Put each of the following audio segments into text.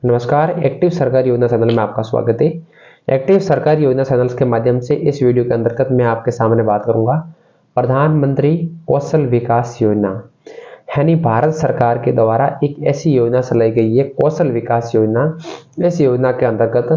नमस्कार, एक्टिव सरकारी योजना चैनल में आपका स्वागत है। एक्टिव सरकारी योजना चैनल्स के माध्यम से इस वीडियो के अंतर्गत मैं आपके सामने बात करूंगा प्रधानमंत्री कौशल विकास योजना, यानी भारत सरकार के द्वारा एक ऐसी योजना चलाई गई है कौशल विकास योजना। इस योजना के अंतर्गत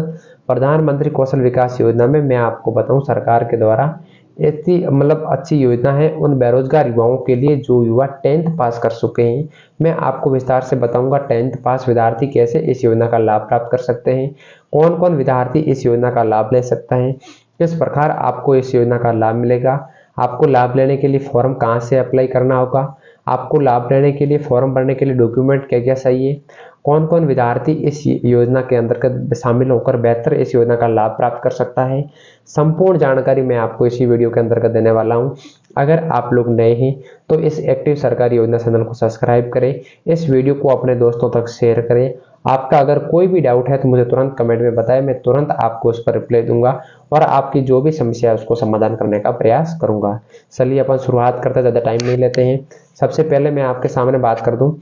प्रधानमंत्री कौशल विकास योजना में मैं आपको बताऊं सरकार के द्वारा ऐसी अच्छी योजना है उन बेरोजगार युवाओं के लिए जो युवा 10th पास कर चुके हैं। मैं आपको विस्तार से बताऊंगा 10th पास विद्यार्थी कैसे इस योजना का लाभ प्राप्त कर सकते हैं, कौन कौन विद्यार्थी इस योजना का लाभ ले सकता है, किस प्रकार आपको इस योजना का लाभ मिलेगा, आपको लाभ लेने के लिए फॉर्म कहां से अप्लाई करना होगा, आपको लाभ लेने के लिए फॉर्म भरने के लिए डॉक्यूमेंट क्या क्या चाहिए, कौन कौन विद्यार्थी इस योजना के अंतर्गत शामिल होकर बेहतर इस योजना का लाभ प्राप्त कर सकता है। संपूर्ण जानकारी मैं आपको इसी वीडियो के अंतर्गत देने वाला हूं। अगर आप लोग नए हैं तो इस एक्टिव सरकारी योजना चैनल को सब्सक्राइब करें, इस वीडियो को अपने दोस्तों तक शेयर करें। आपका अगर कोई भी डाउट है तो मुझे तुरंत कमेंट में बताएं, मैं तुरंत आपको उस पर रिप्लाई दूंगा और आपकी जो भी समस्या है उसको समाधान करने का प्रयास करूंगा। चलिए अपन शुरुआत करते हैं, ज़्यादा टाइम नहीं लेते हैं। सबसे पहले मैं आपके सामने बात कर दूं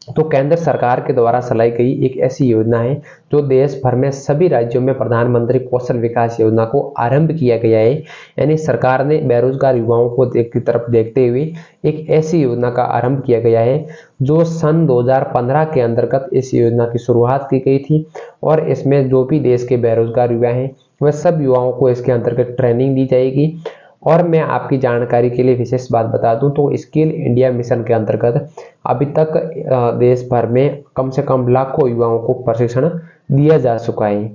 तो केंद्र सरकार के द्वारा चलाई गई एक ऐसी योजना है जो देश भर में सभी राज्यों में प्रधानमंत्री कौशल विकास योजना को आरंभ किया गया है। यानी सरकार ने बेरोजगार युवाओं को की तरफ देखते हुए एक ऐसी योजना का आरंभ किया गया है जो सन 2015 के अंतर्गत इस योजना की शुरुआत की गई थी और इसमें जो भी देश के बेरोजगार युवा हैं वह सब युवाओं को इसके अंतर्गत ट्रेनिंग दी जाएगी। और मैं आपकी जानकारी के लिए विशेष बात बता दूं तो स्किल इंडिया मिशन के अंतर्गत अभी तक देश भर में कम से कम लाखों युवाओं को प्रशिक्षण दिया जा चुका है।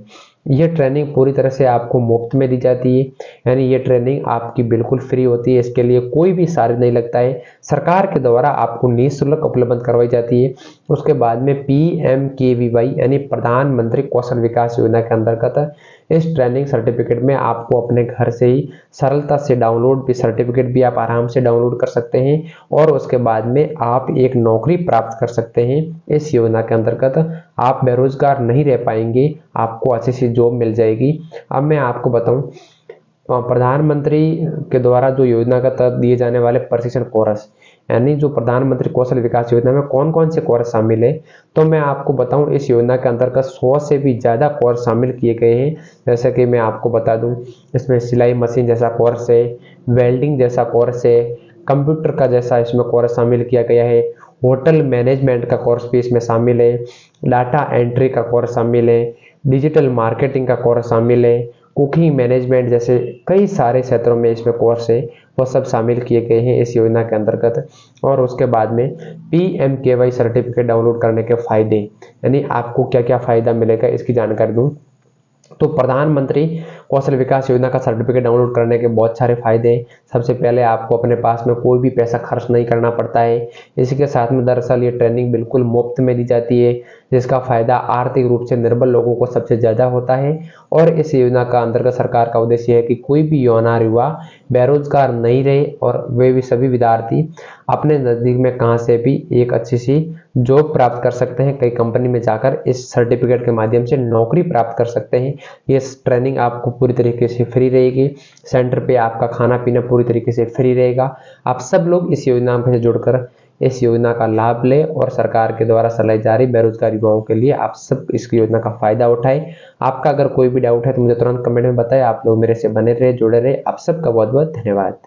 ये ट्रेनिंग पूरी तरह से आपको मुफ्त में दी जाती है, यानी ये ट्रेनिंग आपकी बिल्कुल फ्री होती है, इसके लिए कोई भी चार्ज नहीं लगता है, सरकार के द्वारा आपको निःशुल्क उपलब्ध करवाई जाती है। उसके बाद में PMKVY यानी प्रधानमंत्री कौशल विकास योजना के अंतर्गत इस ट्रेनिंग सर्टिफिकेट में आपको अपने घर से ही सरलता से डाउनलोड भी सर्टिफिकेट भी आप आराम से डाउनलोड कर सकते हैं और उसके बाद में आप एक नौकरी प्राप्त कर सकते हैं। इस योजना के अंतर्गत आप बेरोजगार नहीं रह पाएंगे, आपको अच्छी सी जॉब मिल जाएगी। अब मैं आपको बताऊं प्रधानमंत्री के द्वारा जो योजना का तहत दिए जाने वाले प्रशिक्षण कोर्स, यानी जो प्रधानमंत्री कौशल विकास योजना में कौन कौन से कोर्स शामिल है, तो मैं आपको बताऊं इस योजना के अंतर्गत 100 से भी ज़्यादा कोर्स शामिल किए गए हैं। जैसे कि मैं आपको बता दूं इसमें सिलाई मशीन जैसा कोर्स है, वेल्डिंग जैसा कोर्स है, कंप्यूटर का जैसा इसमें कोर्स शामिल किया गया है, होटल मैनेजमेंट का कोर्स भी इसमें शामिल है, डाटा एंट्री का कोर्स शामिल है, डिजिटल मार्केटिंग का कोर्स शामिल है, कुकिंग मैनेजमेंट जैसे कई सारे क्षेत्रों में इसमें कोर्स है वो सब शामिल किए गए हैं इस योजना के अंतर्गत। और उसके बाद में PMKVY सर्टिफिकेट डाउनलोड करने के फायदे, यानी आपको क्या क्या फायदा मिलेगा इसकी जानकारी दूं तो प्रधानमंत्री कौशल विकास योजना का सर्टिफिकेट डाउनलोड करने के बहुत सारे फायदे हैं। सबसे पहले आपको अपने पास में कोई भी पैसा खर्च नहीं करना पड़ता है। इसी के साथ में दरअसल ये ट्रेनिंग बिल्कुल मुफ्त में दी जाती है, जिसका फायदा आर्थिक रूप से निर्बल लोगों को सबसे ज्यादा होता है। और इस योजना का अंतर्गत सरकार का उद्देश्य है कि कोई भी युवा बेरोजगार नहीं रहे और वे भी सभी विद्यार्थी अपने नजदीक में कहां से भी एक अच्छी सी जॉब प्राप्त कर सकते हैं, कई कंपनी में जाकर इस सर्टिफिकेट के माध्यम से नौकरी प्राप्त कर सकते हैं। ये ट्रेनिंग आपको पूरी तरीके से फ्री रहेगी, सेंटर पे आपका खाना पीना पूरी तरीके से फ्री रहेगा। आप सब लोग इस योजना से जुड़कर इस योजना का लाभ लें और सरकार के द्वारा चलाई जा रही बेरोजगार युवाओं के लिए आप सब इस योजना का फायदा उठाएं। आपका अगर कोई भी डाउट है तो मुझे तुरंत कमेंट में बताएं। आप लोग मेरे से बने रहे, जुड़े रहे। आप सबका बहुत बहुत धन्यवाद।